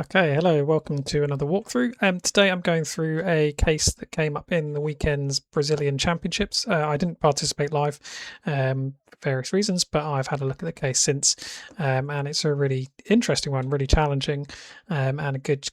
Okay, hello, welcome to another walkthrough. Today I'm going through a case that came up in the weekend's Brazilian Championships. I didn't participate live for various reasons, but I've had a look at the case since, and it's a really interesting one, really challenging, and a good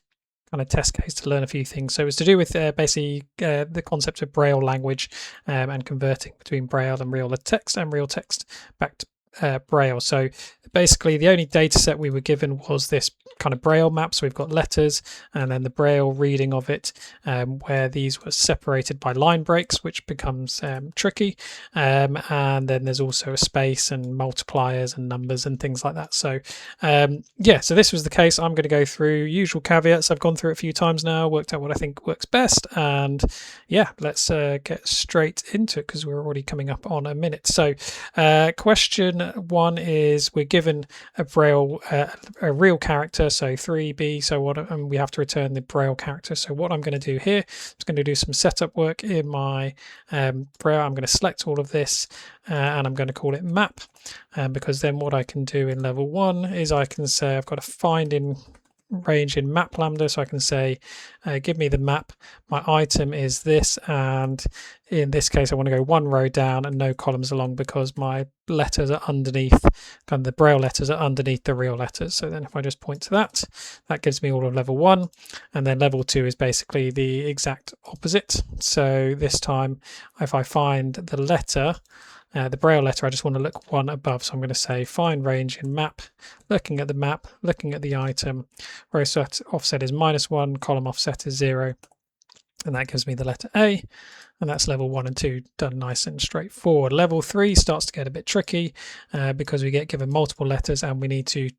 kind of test case to learn a few things. So it's to do with basically the concept of Braille language and converting between Braille and real text back to Braille. So basically the only data set we were given was this kind of Braille map. So we've got letters and then the Braille reading of it, where these were separated by line breaks, which becomes tricky. And then there's also a space and multipliers and numbers and things like that. So yeah, so this was the case. I'm going to go through usual caveats. I've gone through it a few times now, worked out what I think works best. And yeah, let's get straight into it because we're already coming up on a minute. So question one is we're given a Braille, a real character, so 3B. So and we have to return the Braille character. So what I'm going to do here is going to do some setup work in my Braille. I'm going to select all of this and I'm going to call it map, because then what I can do in level 1 is I can say I've got a find in range in map lambda, so I can say give me the map, my item is this, and in this case I want to go one row down and no columns along because my letters are underneath, kind of the Braille letters are underneath the real letters. So then if I just point to that, that gives me all of level 1, and then level 2 is basically the exact opposite. So this time if I find the letter, the Braille letter, I just want to look one above. So I'm going to say find range in map, looking at the map, looking at the item, row offset is -1, column offset is 0. And that gives me the letter A. And that's level 1 and 2 done nice and straightforward. Level 3 starts to get a bit tricky because we get given multiple letters and we need to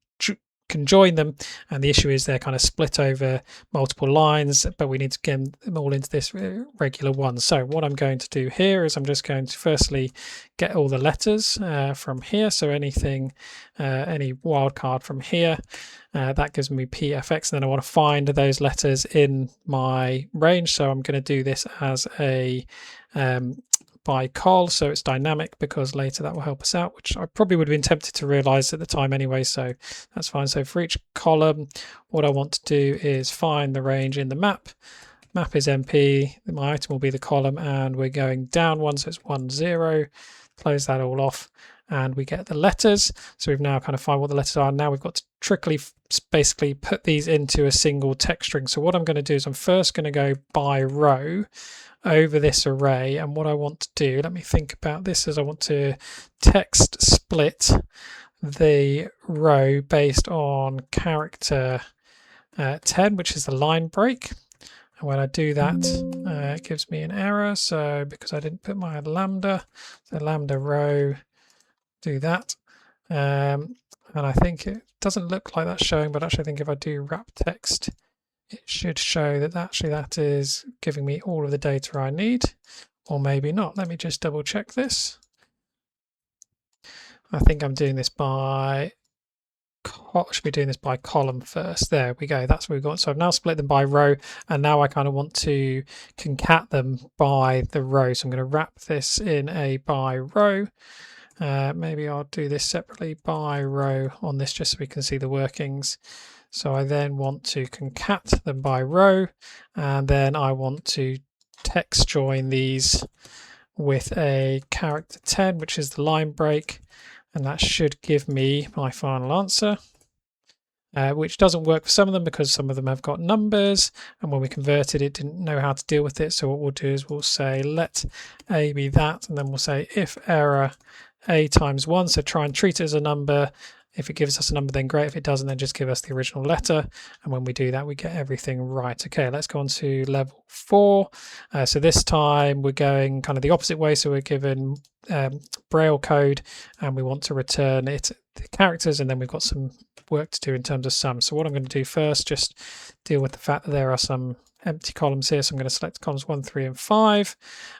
conjoin them, and the issue is they're kind of split over multiple lines, but we need to get them all into this regular one. So what I'm going to do here is I'm just going to firstly get all the letters from here. So anything, any wildcard from here, that gives me PFX, and then I want to find those letters in my range. So I'm going to do this as a by col, so it's dynamic because later that will help us out, which I probably would have been tempted to realize at the time anyway, so that's fine. So for each column, what I want to do is find the range in the map. Map is MP, my item will be the column, and we're going down one, so it's 1 0. Close that all off and we get the letters. So we've now kind of find what the letters are. Now we've got to trickily basically put these into a single text string. So what I'm going to do is I'm first going to go by row over this array, and what I want to do, let me think about this, is I want to text split the row based on character 10, which is the line break. And when I do that, it gives me an error, so because I didn't put my lambda, so lambda row, do that, and I think it doesn't look like that's showing, but actually I think if I do wrap text, it should show that actually that is giving me all of the data I need, or maybe not. Let me just double check this. I think I'm doing this by, should be doing this by column first. There we go, that's what we've got. So I've now split them by row, and now I kind of want to concat them by the row. So I'm going to wrap this in a by row. Maybe I'll do this separately by row on this just so we can see the workings. So I then want to concat them by row, and then I want to text join these with a character 10, which is the line break, and that should give me my final answer, which doesn't work for some of them because some of them have got numbers, and when we converted it didn't know how to deal with it. So what we'll do is we'll say let A be that, and then we'll say if error A times 1, so try and treat it as a number. If it gives us a number, then great. If it doesn't, then just give us the original letter. And when we do that, we get everything right. Okay, let's go on to level 4. So this time we're going kind of the opposite way. So we're given Braille code and we want to return it, the characters, and then we've got some work to do in terms of sum. So what I'm going to do first, just deal with the fact that there are some empty columns here. So I'm going to select columns 1, 3, and 5.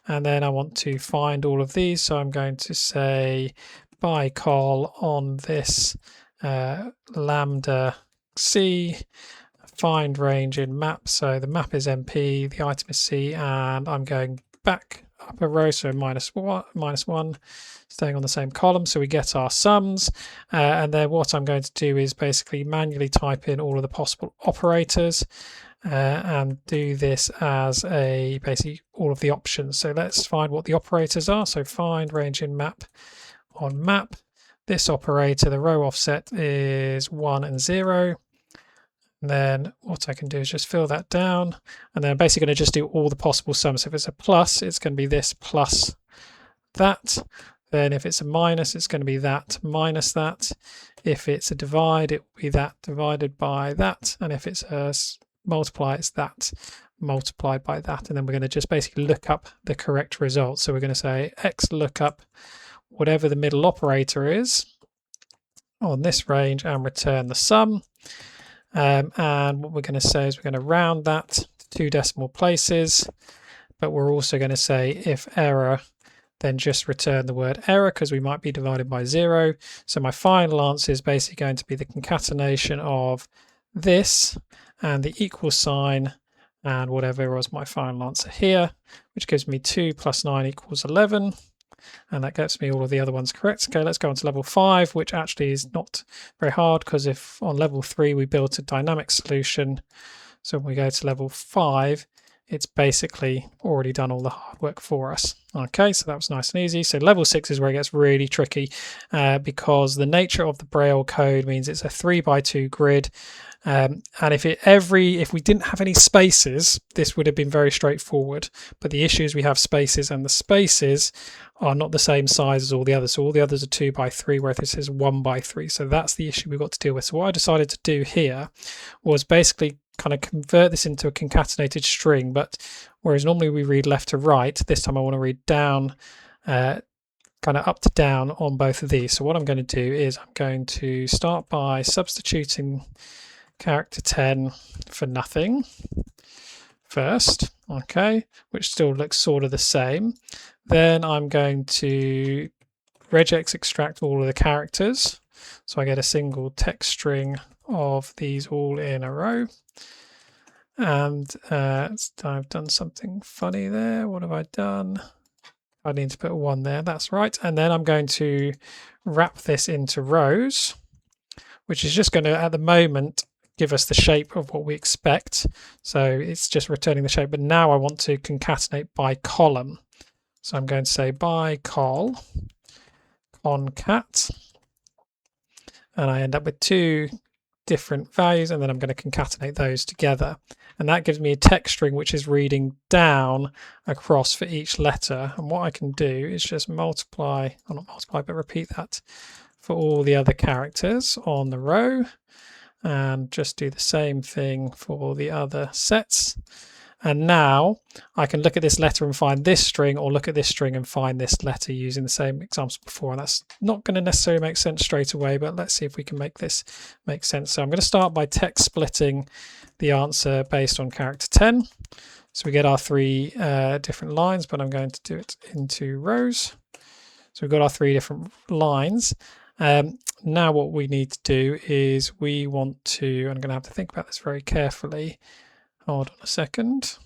And then I want to find all of these. So I'm going to say by col on this lambda C, find range in map. So the map is MP, the item is C, and I'm going back upper row, so -1, staying on the same column, so we get our sums. And then what I'm going to do is basically manually type in all of the possible operators and do this as a basically all of the options. So let's find what the operators are. So find range in map on map. This operator, the row offset is 1 and 0. And then what I can do is just fill that down, and then I'm basically going to just do all the possible sums. So if it's a plus, it's going to be this plus that. Then if it's a minus, it's going to be that minus that. If it's a divide, it will be that divided by that. And if it's a multiply, it's that multiplied by that. And then we're going to just basically look up the correct result. So we're going to say x lookup whatever the middle operator is on this range and return the sum. And what we're going to say is we're going to round that to 2 decimal places, but we're also going to say if error, then just return the word error because we might be divided by 0. So my final answer is basically going to be the concatenation of this and the equal sign and whatever was my final answer here, which gives me 2 plus 9 equals 11. And that gets me all of the other ones correct. Okay, let's go on to level 5, which actually is not very hard because if on level 3 we built a dynamic solution, so when we go to level 5, it's basically already done all the hard work for us. Okay, so that was nice and easy. So level 6 is where it gets really tricky because the nature of the Braille code means it's a 3x2 grid. And if we didn't have any spaces, this would have been very straightforward. But the issue is we have spaces, and the spaces are not the same size as all the others. So all the others are 2x3, whereas this is 1x3. So that's the issue we've got to deal with. So what I decided to do here was basically kind of convert this into a concatenated string. But whereas normally we read left to right, this time I want to read down, kind of up to down on both of these. So what I'm going to do is I'm going to start by substituting character 10 for nothing first, okay, which still looks sort of the same. Then I'm going to regex extract all of the characters, so I get a single text string of these all in a row. And I've done something funny there. What have I done? I need to put a 1 there, that's right. And then I'm going to wrap this into rows, which is just going to, at the moment, give us the shape of what we expect. So it's just returning the shape, but now I want to concatenate by column. So I'm going to say by col concat, and I end up with 2 different values, and then I'm going to concatenate those together. And that gives me a text string which is reading down across for each letter. And what I can do is just multiply, or not multiply, but repeat that for all the other characters on the row. And just do the same thing for the other sets. And now I can look at this letter and find this string, or look at this string and find this letter using the same examples before. And that's not going to necessarily make sense straight away, but let's see if we can make this make sense. So I'm going to start by text splitting the answer based on character 10. So we get our 3 different lines, but I'm going to do it into rows. So we've got our 3 different lines. Now what we need to do is we want to, I'm going to have to think about this very carefully. Hold on a second.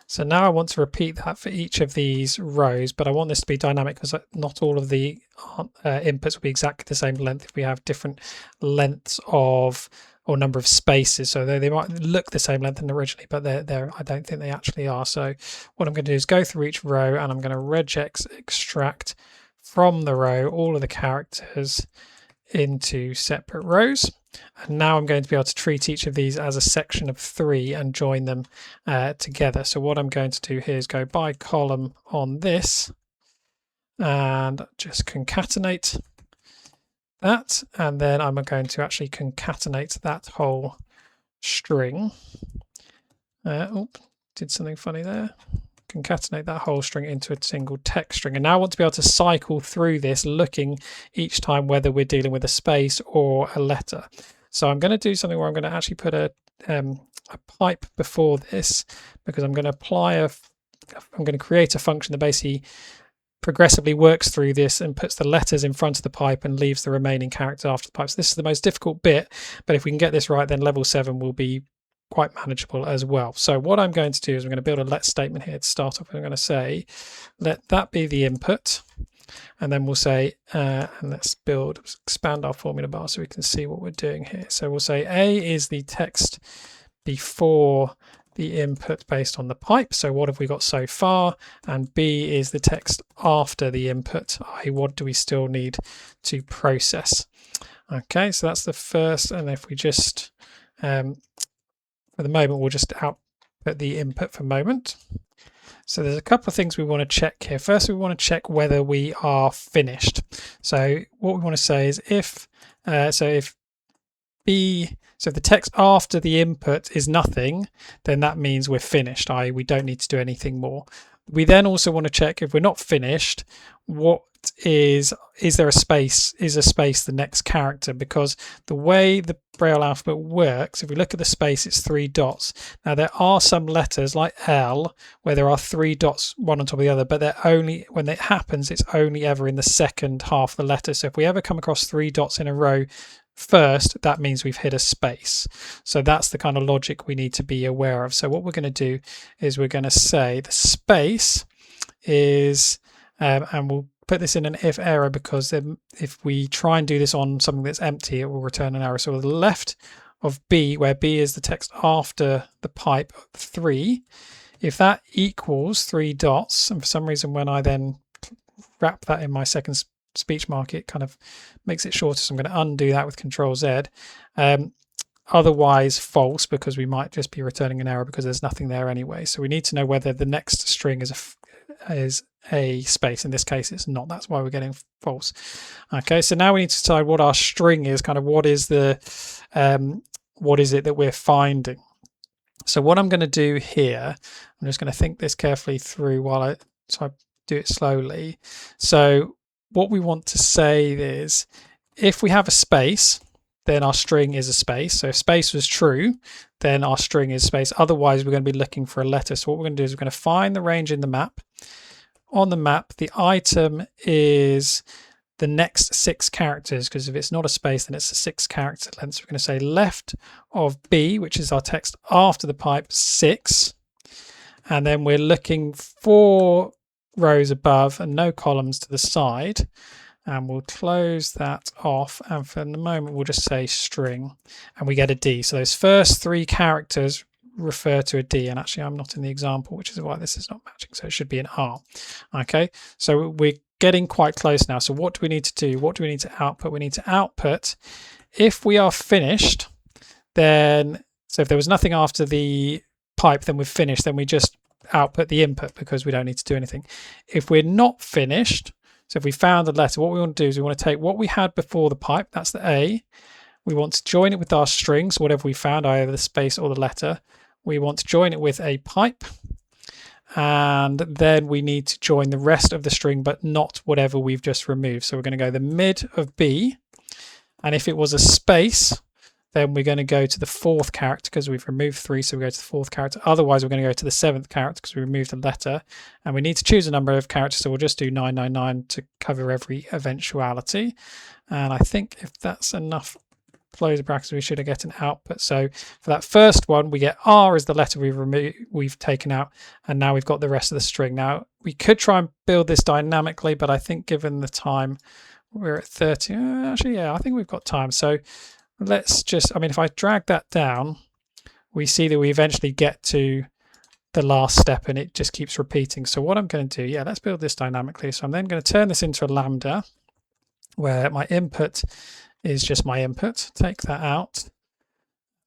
So now I want to repeat that for each of these rows, but I want this to be dynamic because not all of the inputs will be exactly the same length if we have different lengths of or number of spaces. So they might look the same length than originally, but they're I don't think they actually are. So what I'm going to do is go through each row, and I'm going to regex extract from the row all of the characters into separate rows. And now I'm going to be able to treat each of these as a section of 3 and join them together. So what I'm going to do here is go by column on this and just concatenate that, and then I'm going to actually concatenate that whole string. Did something funny there. Concatenate that whole string into a single text string. And now I want to be able to cycle through this, looking each time whether we're dealing with a space or a letter. So I'm going to do something where I'm going to actually put a pipe before this, because I'm going to I'm going to create a function that basically progressively works through this and puts the letters in front of the pipe and leaves the remaining characters after the pipe. So this is the most difficult bit, but if we can get this right, then level 7 will be quite manageable as well. So what I'm going to do is I'm going to build a let statement here to start off. I'm going to say, let that be the input. And then we'll say, and let's expand our formula bar so we can see what we're doing here. So we'll say A is the text before the input based on the pipe. So what have we got so far? And B is the text after the input, i.e. what do we still need to process? Okay, so that's the first. And if we just, for the moment, we'll just output the input for moment. So there's a couple of things we want to check here. First, we want to check whether we are finished. So what we want to say is if if the text after the input is nothing, then that means we're finished, i.e. we don't need to do anything more. We then also want to check if we're not finished, what is there a space? Is a space the next character? Because the way the Braille alphabet works, if we look at the space, it's 3 dots. Now there are some letters like L where there are 3 dots, one on top of the other, but they're only, when it happens, it's only ever in the second half of the letter. So if we ever come across 3 dots in a row first, that means we've hit a space. So that's the kind of logic we need to be aware of. So what we're going to do is we're going to say the space is, and we'll put this in an if error, because then if we try and do this on something that's empty, it will return an error. So the left of B, where B is the text after the pipe 3, if that equals 3 dots, and for some reason when I then wrap that in my second speech mark, it kind of makes it shorter, so I'm going to undo that with Control Z. Otherwise false, because we might just be returning an error because there's nothing there anyway. So we need to know whether the next string is a space. In this case it's not, that's why we're getting false. Okay, so now we need to decide what our string is, kind of what is it that we're finding. So what I'm going to do here, I'm just going to think this carefully through while I do it slowly. So what we want to say is, if we have a space, then our string is a space. So if space was true, then our string is space. Otherwise, we're going to be looking for a letter. So what we're going to do is we're going to find the range in the map. On the map, the item is the next 6 characters, because if it's not a space, then it's a 6 character length. So we're going to say left of B, which is our text after the pipe, 6. And then we're looking 4 rows above and no columns to the side. And we'll close that off, and for the moment we'll just say string, and we get a D. So those first 3 characters refer to a D, and actually I'm not in the example, which is why this is not matching, so it should be an R. Okay, so we're getting quite close now. So what do we need to do? What do we need to output? We need to output, if we are finished, then, so if there was nothing after the pipe, then we're finished, then we just output the input because we don't need to do anything. If we're not finished, so if we found the letter, what we want to do is we want to take what we had before the pipe, that's the A. We want to join it with our string, so whatever we found, either the space or the letter. We want to join it with a pipe. And then we need to join the rest of the string, but not whatever we've just removed. So we're going to go the mid of B. And if it was a space, then we're going to go to the 4th character because we've removed 3, so we go to the 4th character. Otherwise, we're going to go to the 7th character because we removed a letter. And we need to choose a number of characters, so we'll just do 999 to cover every eventuality. And I think if that's enough close brackets, we should get an output. So for that first one, we get R as the letter we've taken out, and now we've got the rest of the string. Now, we could try and build this dynamically, but I think given the time, we're at 30. Actually, yeah, I think we've got time. So let's just, I mean, if I drag that down, we see that we eventually get to the last step and it just keeps repeating. So what I'm going to do, yeah, let's build this dynamically. So I'm then going to turn this into a lambda where my input is just my input. Take that out.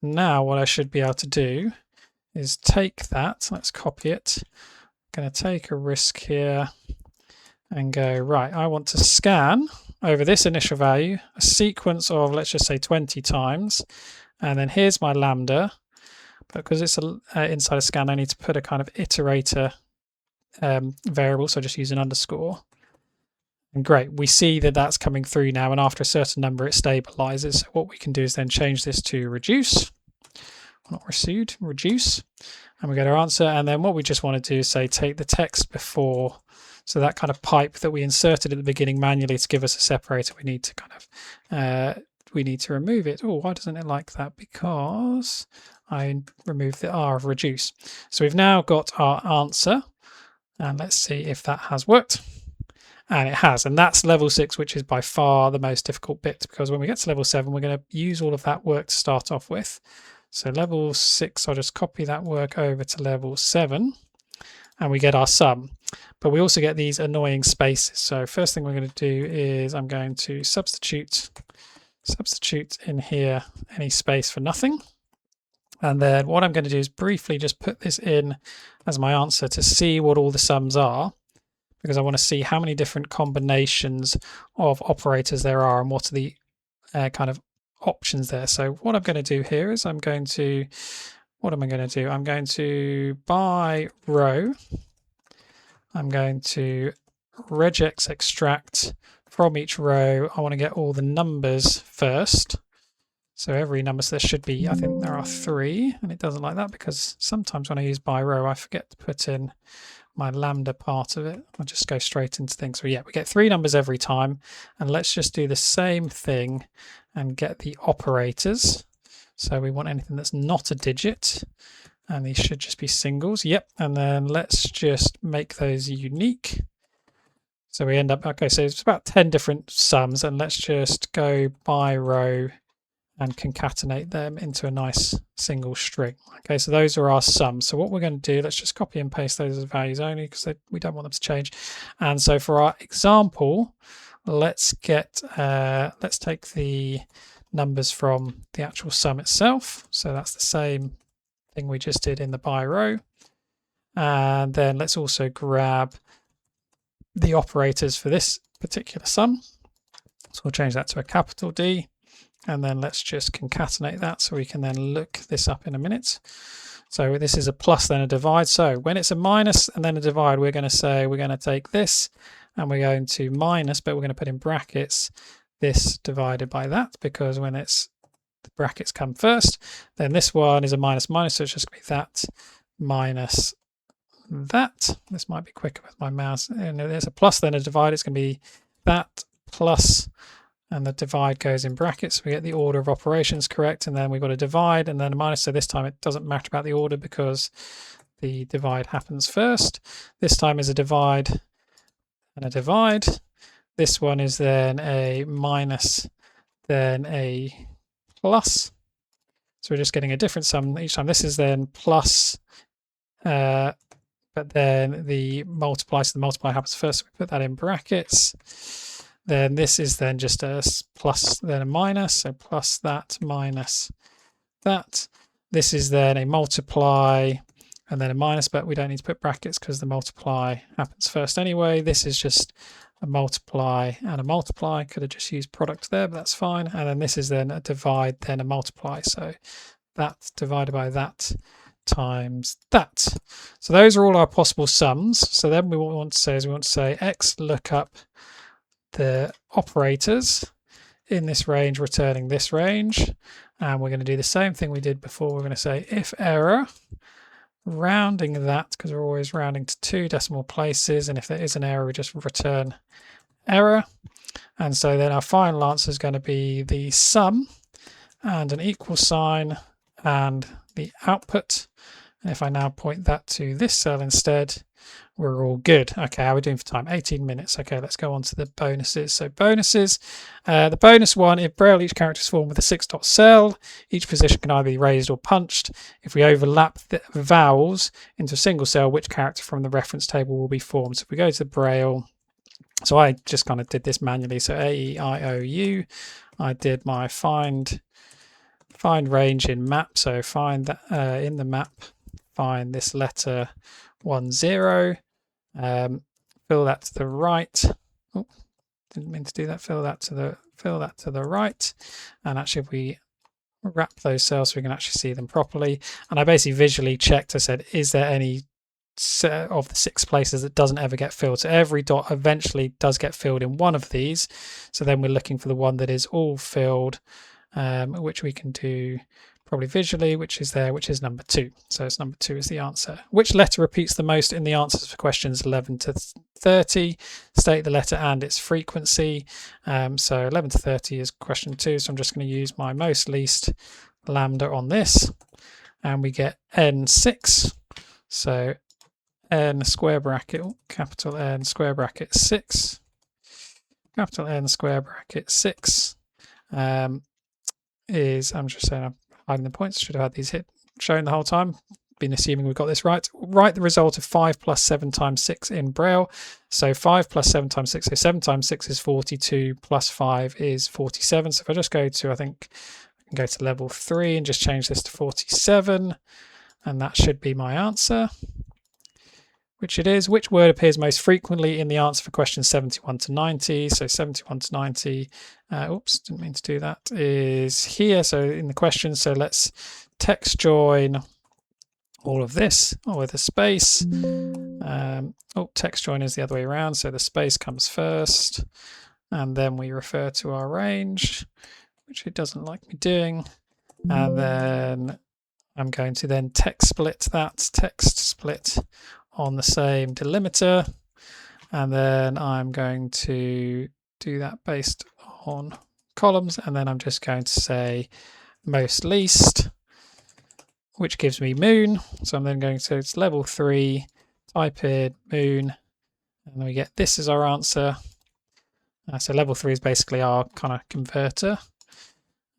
Now what I should be able to do is take that, let's copy it. I'm going to take a risk here and go, right, I want to scan over this initial value, a sequence of, let's just say 20 times. And then here's my lambda. But because it's inside a scan, I need to put a kind of iterator variable. So just use an underscore. And great, we see that that's coming through now. And after a certain number, it stabilizes. So what we can do is then change this to reduce. Not reduced, reduce. And we get our answer. And then what we just want to do is say, take the text before. So that kind of pipe that we inserted at the beginning manually to give us a separator, we need to kind of, we need to remove it. Oh, why doesn't it like that? Because I remove the R of reduce. So we've now got our answer, and let's see if that has worked. And it has, and that's level 6, which is by far the most difficult bit, because when we get to level 7, we're going to use all of that work to start off with. So level 6, I'll just copy that work over to level 7, and we get our sum. But we also get these annoying spaces. So first thing we're going to do is I'm going to substitute in here any space for nothing. And then what I'm going to do is briefly just put this in as my answer to see what all the sums are, because I want to see how many different combinations of operators there are and what are the kind of options there. So what I'm going to do here is what am I going to do? I'm going to by row, I'm going to regex extract from each row. I want to get all the numbers first. So every number, so there should be, I think there are 3, and it doesn't like that because sometimes when I use by row, I forget to put in my lambda part of it. I'll just go straight into things. So yeah, we get 3 numbers every time, and let's just do the same thing and get the operators. So we want anything that's not a digit, and these should just be singles. Yep, and then let's just make those unique. So we end up, okay, so it's about 10 different sums, and let's just go by row and concatenate them into a nice single string. Okay, so those are our sums. So what we're going to do, let's just copy and paste those as values only because we don't want them to change. And so for our example, let's take the numbers from the actual sum itself. So that's the same thing we just did in the by row. And then let's also grab the operators for this particular sum. So we'll change that to a capital D. And then let's just concatenate that so we can then look this up in a minute. So this is a plus then a divide. So when it's a minus and then a divide, we're going to say we're going to take this and we're going to minus, but we're going to put in brackets this divided by that, because when it's the brackets come first, then this one is a minus minus, so it's just going to be that minus that. This might be quicker with my mouse. And there's a plus then a divide. It's going to be that plus, and the divide goes in brackets. We get the order of operations correct, and then we've got a divide and then a minus. So this time it doesn't matter about the order because the divide happens first. This time is a divide and a divide. This one is then a minus, then a plus. So we're just getting a different sum each time. This is then plus, but then the multiply, so the multiply happens first. So we put that in brackets. Then this is then just a plus, then a minus, so plus that minus that. This is then a multiply and then a minus, but we don't need to put brackets because the multiply happens first anyway. This is just a multiply and a multiply. Could have just used product there, but that's fine. And then this is then a divide, then a multiply. So that divided by that times that. So those are all our possible sums. So then what we want to say is we want to say x lookup the operators in this range returning this range, and we're going to do the same thing we did before. We're going to say if error, rounding that because we're always rounding to 2 decimal places, and if there is an error we just return error. And so then our final answer is going to be the sum and an equal sign and the output. And if I now point that to this cell instead, we're all good. Okay, how are we doing for time? 18 minutes. Okay, let's go on to the bonuses. So bonuses, the bonus one, if Braille each character is formed with a 6-dot cell, each position can either be raised or punched. If we overlap the vowels into a single cell, which character from the reference table will be formed? So if we go to Braille, so I just kind of did this manually. So A, E, I, O, U. I did my find range in map. So find that in the map, find this letter 1, 0. Fill that to the right. Oh, didn't mean to do that. Fill that to the right. And actually, if we wrap those cells, so we can actually see them properly. And I basically visually checked. I said, is there any of the 6 places that doesn't ever get filled? So every dot eventually does get filled in one of these. So then we're looking for the one that is all filled, which we can do probably visually, which is there, which is number 2. So it's number 2 is the answer. Which letter repeats the most in the answers for questions 11 to 30? State the letter and its frequency. So 11 to 30 is question 2. So I'm just going to use my most least lambda on this. and we get n6. So n square bracket, capital N square bracket 6, capital N square bracket 6 is, I'm just saying I'm hiding the points, should have had these shown the whole time, been assuming we've got this right. Write the result of 5 plus 7 times 6 in Braille. So 5 plus 7 times 6, so 7 times 6 is 42, plus 5 is 47. So if I just go to, I think I can go to level 3 and just change this to 47, and that should be my answer, which it is. Which word appears most frequently in the answer for question 71 to 90? So 71 to 90, oops, didn't mean to do that, is here. So in the question, so let's text join all of this with a space. Text join is the other way around. So the space comes first, and then we refer to our range, which it doesn't like me doing. And then I'm going to then text split on the same delimiter, and then I'm going to do that based on columns, and then I'm just going to say most least, which gives me moon. So I'm then going to, it's level 3, type in moon, and then we get this as our answer. So level 3 is basically our kind of converter.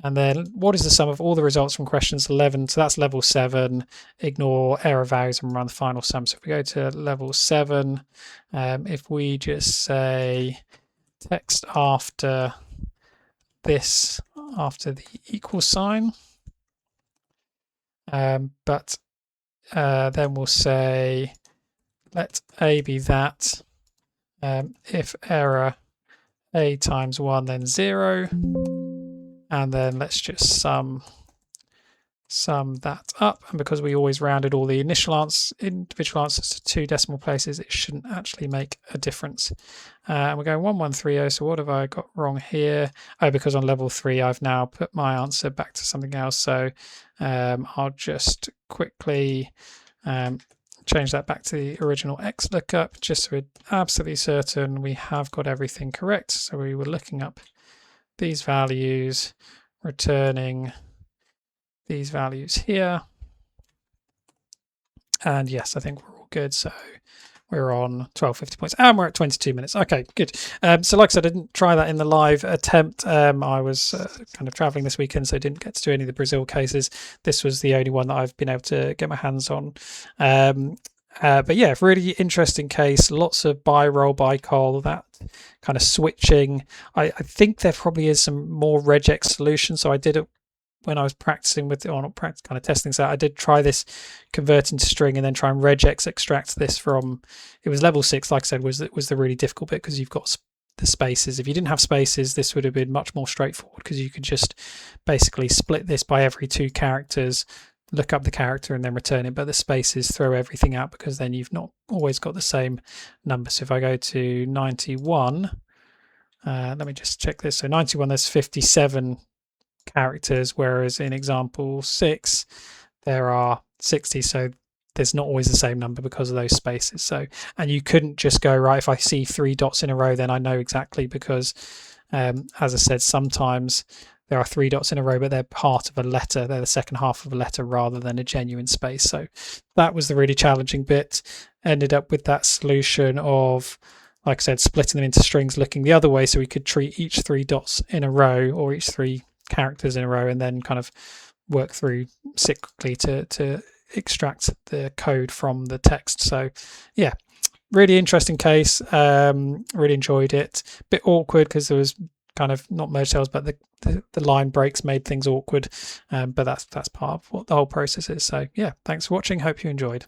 And then what is the sum of all the results from questions 11? So that's level 7. Ignore error values and run the final sum. So if we go to level 7, if we just say text after this, after the equal sign, but then we'll say let A be that, if error A times 1 then 0, and then let's just sum that up. And because we always rounded all the individual answers to 2 decimal places, it shouldn't actually make a difference. And we're going 1130. So what have I got wrong here? Oh, because on level 3 I've now put my answer back to something else. So I'll just quickly change that back to the original X lookup, just so we're absolutely certain we have got everything correct. So we were looking up these values, returning these values here, and yes, I think we're all good. So we're on 1250 points, and we're at 22 minutes. Okay, good. So like I said, I didn't try that in the live attempt. I was kind of traveling this weekend, so I didn't get to do any of the Brazil cases. This was the only one that I've been able to get my hands on. But yeah, really interesting case. Lots of buy, roll, buy, call, that kind of switching. I think there probably is some more regex solutions. So I did it when I was practicing with, or not practice, kind of testing. So I did try this convert into string and then try and regex extract this from, it was level 6, like I said, was the really difficult bit, because you've got the spaces. If you didn't have spaces, this would have been much more straightforward, because you could just basically split this by every 2 characters, look up the character and then return it. But the spaces throw everything out, because then you've not always got the same number. So if I go to 91, let me just check this. So 91, there's 57 characters, whereas in example 6 there are 60. So there's not always the same number because of those spaces. So, and you couldn't just go, right, if I see 3 dots in a row, then I know exactly, because as I said, sometimes there are 3 dots in a row, but they're part of a letter. They're the second half of a letter rather than a genuine space. So that was the really challenging bit. Ended up with that solution of, like I said, splitting them into strings, looking the other way, so we could treat each 3 dots in a row, or each 3 characters in a row, and then kind of work through cyclically to extract the code from the text. So yeah, really interesting case. Really enjoyed it. Bit awkward because there was kind of not merge cells, but the line breaks made things awkward, but that's part of what the whole process is. So yeah, thanks for watching, hope you enjoyed.